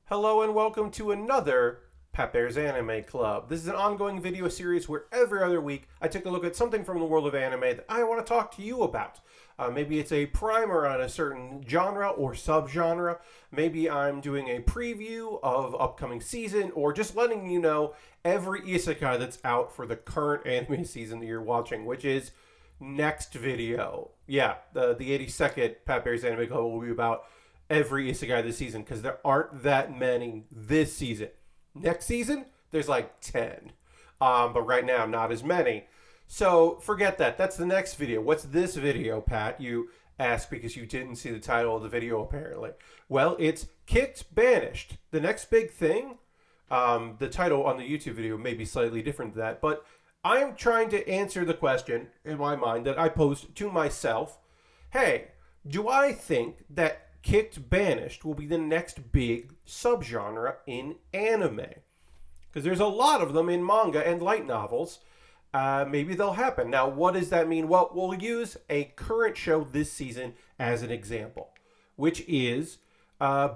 Hello and welcome to another Baer's Anime Club. This is an ongoing video series where every other week I take a look at something from the world of anime that I want to talk to you about. Maybe it's a primer on a certain genre or subgenre. Maybe I'm doing a preview of upcoming season, or just letting you know every isekai that's out for the current anime season that you're watching, which is next video. Yeah, the 82nd Baer's Anime Club will be about every isekai this season because there aren't that many this season. Next season, there's like 10. But right now, not as many. So forget that. That's the next video. What's this video, Pat? You ask because you didn't see the title of the video, apparently. Well, it's Kicked Banished. The next big thing. The title on the YouTube video may be slightly different than that, but I'm trying to answer the question in my mind that I posed to myself. Hey, do I think that Kicked Banished will be the next big subgenre in anime? Because there's a lot of them in manga and light novels. Maybe they'll happen. Now, what does that mean? Well, we'll use a current show this season as an example, which is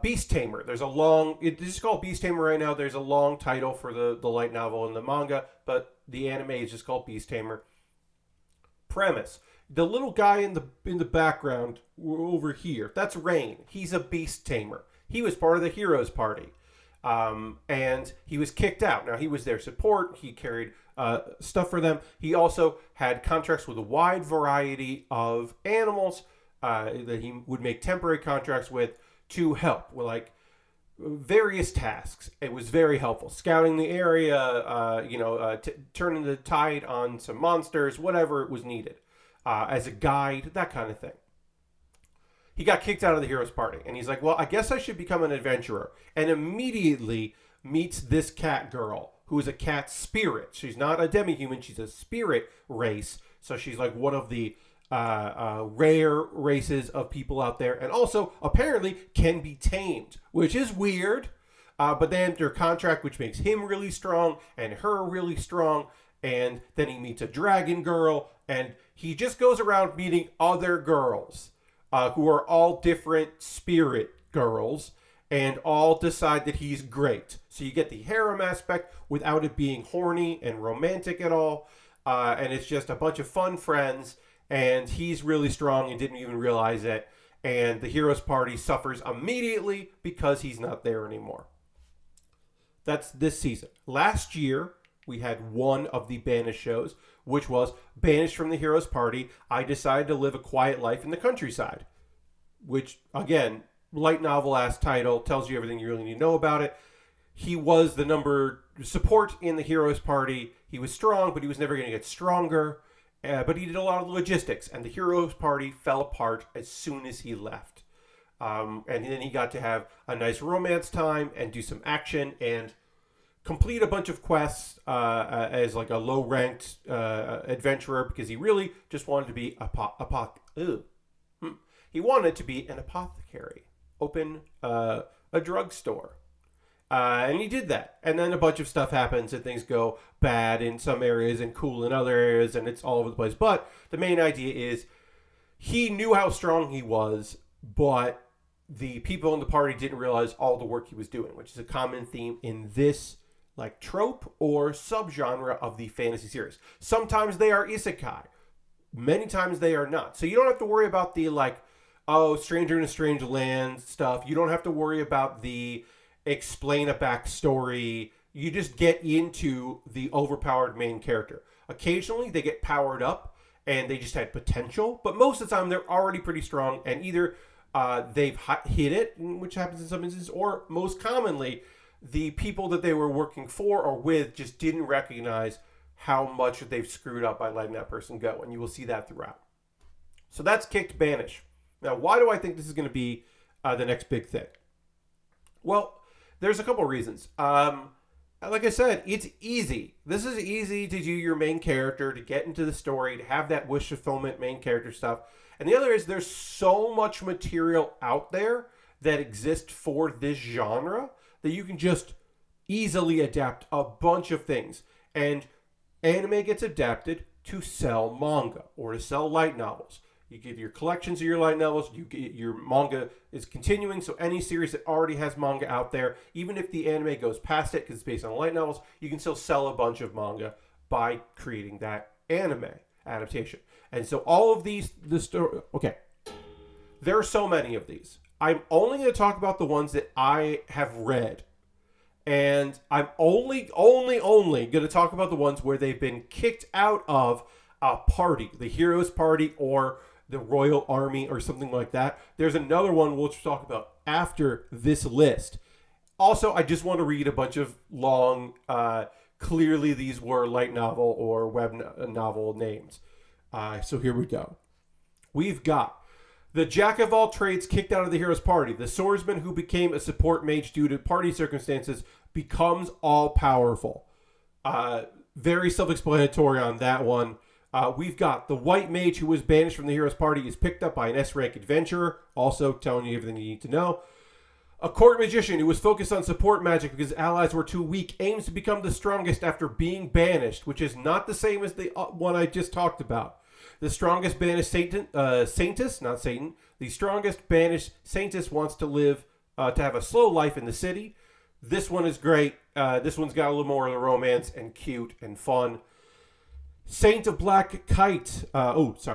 Beast Tamer. There's a long, it's just called Beast Tamer right now. There's a long title for the light novel and the manga, but the anime is just called Beast Tamer. Premise: the little guy in the background over here, that's Rain. He's a beast tamer. He was part of the heroes party, and he was kicked out. Now, he was their support. He carried stuff for them. He also had contracts with a wide variety of animals that he would make temporary contracts with to help with like various tasks. It was very helpful, scouting the area, turning the tide on some monsters, whatever it was needed. As a guide, that kind of thing. He got kicked out of the heroes party, and he's like, well, I guess I should become an adventurer. And immediately meets this cat girl, who is a cat spirit. She's not a demi-human, she's a spirit race. So she's like one of the rare races of people out there, and also apparently can be tamed, which is weird. But they enter a contract, which makes him really strong and her really strong. And then he meets a dragon girl, and he just goes around meeting other girls who are all different spirit girls, and all decide that he's great. So you get the harem aspect without it being horny and romantic at all. And it's just a bunch of fun friends, and he's really strong and didn't even realize it. And the heroes party suffers immediately because he's not there anymore. That's this season. Last year, we had one of the Banished shows, which was Banished from the Heroes Party. I decided to live a quiet life in the countryside. Which, again, light novel-ass title, tells you everything you really need to know about it. He was the number support in the Heroes Party. He was strong, but he was never going to get stronger. But he did a lot of logistics, and the Heroes Party fell apart as soon as he left. And then he got to have a nice romance time and do some action and complete a bunch of quests as like a low-ranked adventurer, because he really just wanted to be he wanted to be an apothecary, open a drugstore. And he did that. And then a bunch of stuff happens and things go bad in some areas and cool in other areas, and it's all over the place. But the main idea is he knew how strong he was, but the people in the party didn't realize all the work he was doing, which is a common theme in this like trope or subgenre of the fantasy series. Sometimes they are isekai. Many times they are not. So you don't have to worry about the like, oh, stranger in a strange land stuff. You don't have to worry about the explain a backstory. You just get into the overpowered main character. Occasionally they get powered up and they just had potential, but most of the time they're already pretty strong, and either they've hit it, which happens in some instances, or most commonly the people that they were working for or with just didn't recognize how much they've screwed up by letting that person go, and you will see that throughout. So that's Kicked Banish. Now, why do I think this is going to be the next big thing? Well, there's a couple reasons. Like I said, it's easy. This is easy to do your main character, to get into the story, to have that wish fulfillment main character stuff. And the other is there's so much material out there that exists for this genre that you can just easily adapt a bunch of things. And anime gets adapted to sell manga or to sell light novels. You get your collections of your light novels. You get your manga is continuing. So any series that already has manga out there, even if the anime goes past it because it's based on light novels, you can still sell a bunch of manga by creating that anime adaptation. And so all of these, the story. Okay, there are so many of these. I'm only going to talk about the ones that I have read. And I'm only going to talk about the ones where they've been kicked out of a party, the hero's party or the royal army or something like that. There's another one we'll talk about after this list. Also, I just want to read a bunch of long, clearly these were light novel or web novel names. So here we go. We've got the jack of all trades kicked out of the hero's party. The swordsman who became a support mage due to party circumstances becomes all powerful. Very self-explanatory on that one. We've got the white mage who was banished from the hero's party is picked up by an S-rank adventurer. Also telling you everything you need to know. A court magician who was focused on support magic because allies were too weak aims to become the strongest after being banished, which is not the same as the one I just talked about. The strongest banished Saintus, not Satan, the strongest banished Saintus wants to live, to have a slow life in the city. This one is great. This one's got a little more of the romance and cute and fun. Saint of Black Kite.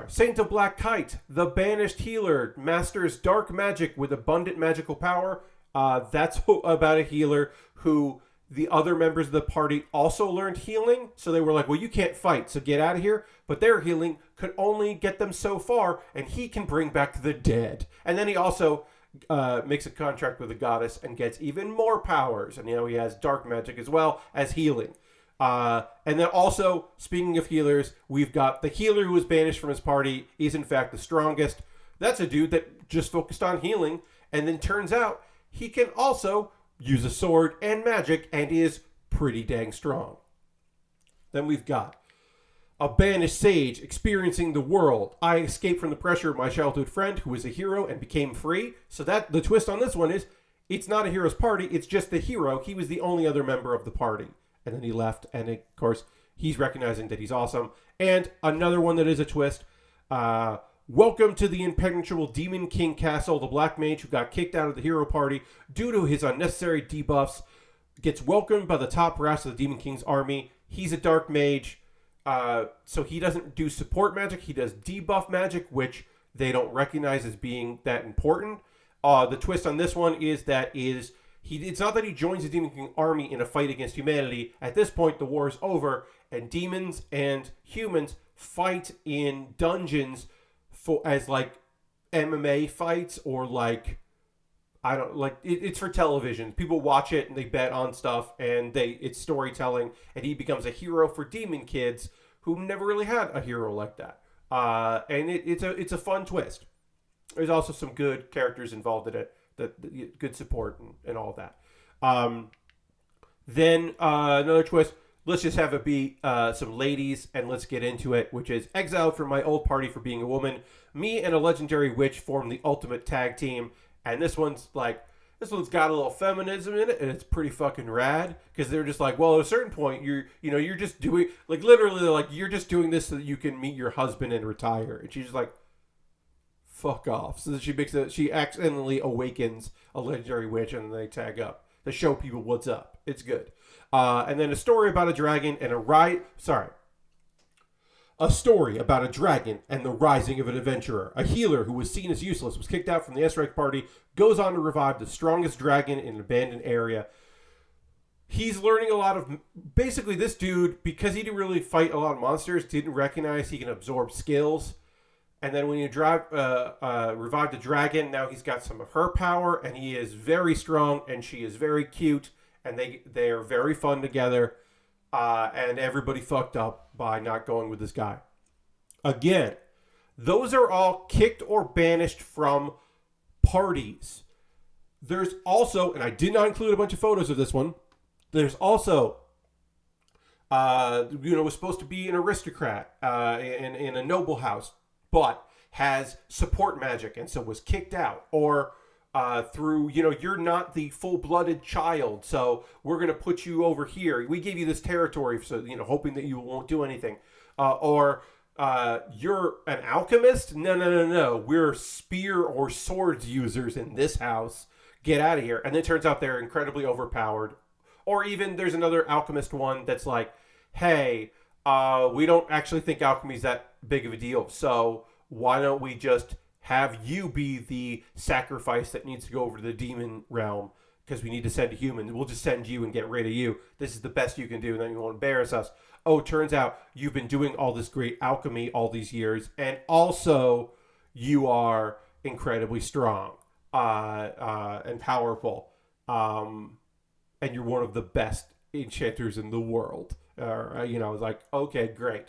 Saint of Black Kite, the banished healer, masters dark magic with abundant magical power. That's about a healer who the other members of the party also learned healing. So they were like, well, you can't fight, so get out of here. But their healing could only get them so far, and he can bring back the dead. And then he also makes a contract with the goddess and gets even more powers. And, he has dark magic as well as healing. And then also, speaking of healers, we've got the healer who was banished from his party is in fact the strongest. That's a dude that just focused on healing. And then turns out he can also use a sword and magic and is pretty dang strong. Then we've got a banished sage experiencing the world. I escaped from the pressure of my childhood friend who was a hero and became free. So that the twist on this one is it's not a hero's party. It's just the hero. He was the only other member of the party. And then he left. And of course, he's recognizing that he's awesome. And another one that is a twist. Welcome to the impenetrable Demon King Castle. The Black Mage who got kicked out of the hero party due to his unnecessary debuffs gets welcomed by the top brass of the Demon King's army. He's a dark mage. So he doesn't do support magic. He does debuff magic, which they don't recognize as being that important. The twist on this one is it's not that he joins the Demon King army in a fight against humanity. At this point, the war is over, and demons and humans fight in dungeons as like MMA fights or it's for television. People watch it and they bet on stuff and it's storytelling, and he becomes a hero for demon kids who never really had a hero like that. And it's a fun twist. There's also some good characters involved in it, good support and all that. Then another twist. Let's just have it be some ladies, and let's get into it, which is exiled from my old party for being a woman. Me and a legendary witch form the ultimate tag team, and this one's got a little feminism in it, and it's pretty fucking rad, because they're just like, well, at a certain point, you're just doing, like, literally, they're like, you're just doing this so that you can meet your husband and retire, and she's just like, fuck off. So she accidentally awakens a legendary witch, and then they tag up to show people what's up. It's good. And then a story about a dragon and a story about a dragon and the rising of an adventurer. A healer who was seen as useless was kicked out from the S-rank party, goes on to revive the strongest dragon in an abandoned area. He's learning a lot of... Basically, this dude, because he didn't really fight a lot of monsters, didn't recognize he can absorb skills. And then when you revive the dragon, now he's got some of her power, and he is very strong, and she is very cute, and they are very fun together. And everybody fucked up by not going with this guy. Again, those are all kicked or banished from parties. There's also, and I did not include a bunch of photos of this one, there's also, was supposed to be an aristocrat in a noble house, but has support magic and so was kicked out. Or through, you're not the full-blooded child, so we're going to put you over here. We gave you this territory, so, hoping that you won't do anything. Or you're an alchemist? No, no, no, no. We're spear or swords users in this house. Get out of here. And then it turns out they're incredibly overpowered. Or even there's another alchemist one that's like, hey, we don't actually think alchemy is that big of a deal. So why don't we just have you be the sacrifice that needs to go over to the demon realm? Because we need to send a human. We'll just send you and get rid of you. This is the best you can do. And then you won't embarrass us. Oh, turns out you've been doing all this great alchemy all these years. And also, you are incredibly strong and powerful. And you're one of the best enchanters in the world. It's like, okay, great.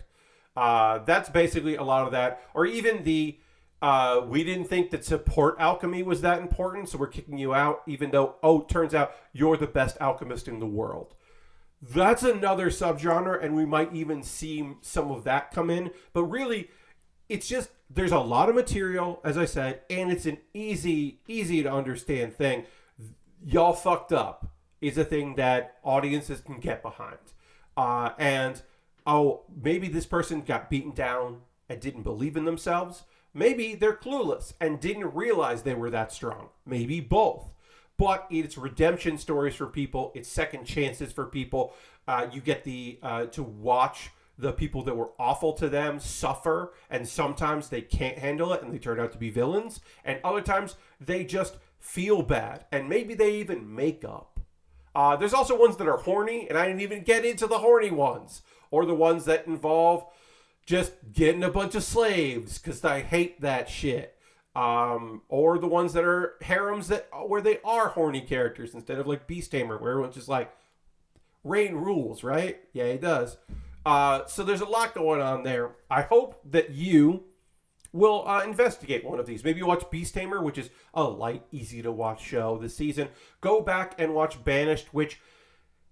That's basically a lot of that. Or even the we didn't think that support alchemy was that important, so we're kicking you out, even though, it turns out you're the best alchemist in the world. That's another subgenre, and we might even see some of that come in. But really, it's just, there's a lot of material, as I said, and it's an easy to understand thing. Y'all fucked up is a thing that audiences can get behind. Maybe this person got beaten down and didn't believe in themselves. Maybe they're clueless and didn't realize they were that strong. Maybe both. But it's redemption stories for people. It's second chances for people. You get to watch the people that were awful to them suffer, and sometimes they can't handle it and they turn out to be villains, and other times they just feel bad, and maybe they even make up. There's also ones that are horny, and I didn't even get into the horny ones, or the ones that involve just getting a bunch of slaves, because I hate that shit. Or the ones that are harems where they are horny characters instead of like Beast Tamer, where everyone's just like, Rain rules, right? Yeah, he does. So there's a lot going on there. I hope that you will investigate one of these. Maybe watch Beast Tamer, which is a light, easy to watch show this season. Go back and watch Banished, which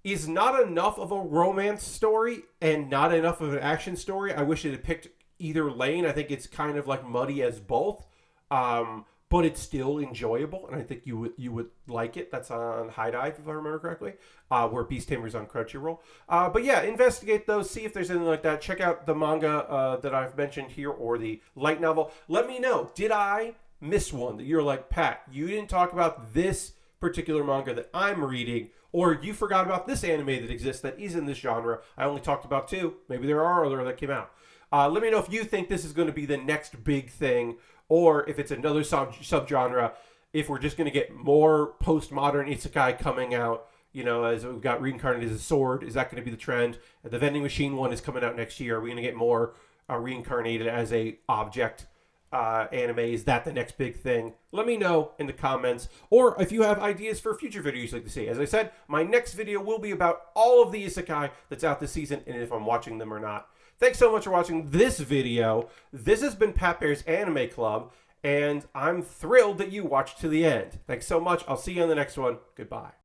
is not enough of a romance story and not enough of an action story. I wish it had picked either lane. I think it's kind of like muddy as both, but it's still enjoyable, and I think you would like it. That's on High Dive, if I remember correctly, where Beast Tamer's on Crunchyroll. But yeah, investigate those, see if there's anything like that. Check out the manga that I've mentioned here, or the light novel. Let me know, did I miss one that you're like, Pat, you didn't talk about this particular manga that I'm reading, or you forgot about this anime that exists that is in this genre. I only talked about 2. Maybe there are other that came out. Let me know if you think this is going to be the next big thing, or if it's another subgenre, if we're just going to get more postmodern isekai coming out, as we've got Reincarnated as a Sword. Is that going to be the trend? The Vending Machine one is coming out next year. Are we going to get more Reincarnated as a object anime? Is that the next big thing? Let me know in the comments, or if you have ideas for future videos you'd like to see. As I said, my next video will be about all of the isekai that's out this season, and if I'm watching them or not. Thanks so much for watching this video. This has been Pat Baer's Anime Club, and I'm thrilled that you watched to the end. Thanks so much. I'll see you on the next one. Goodbye.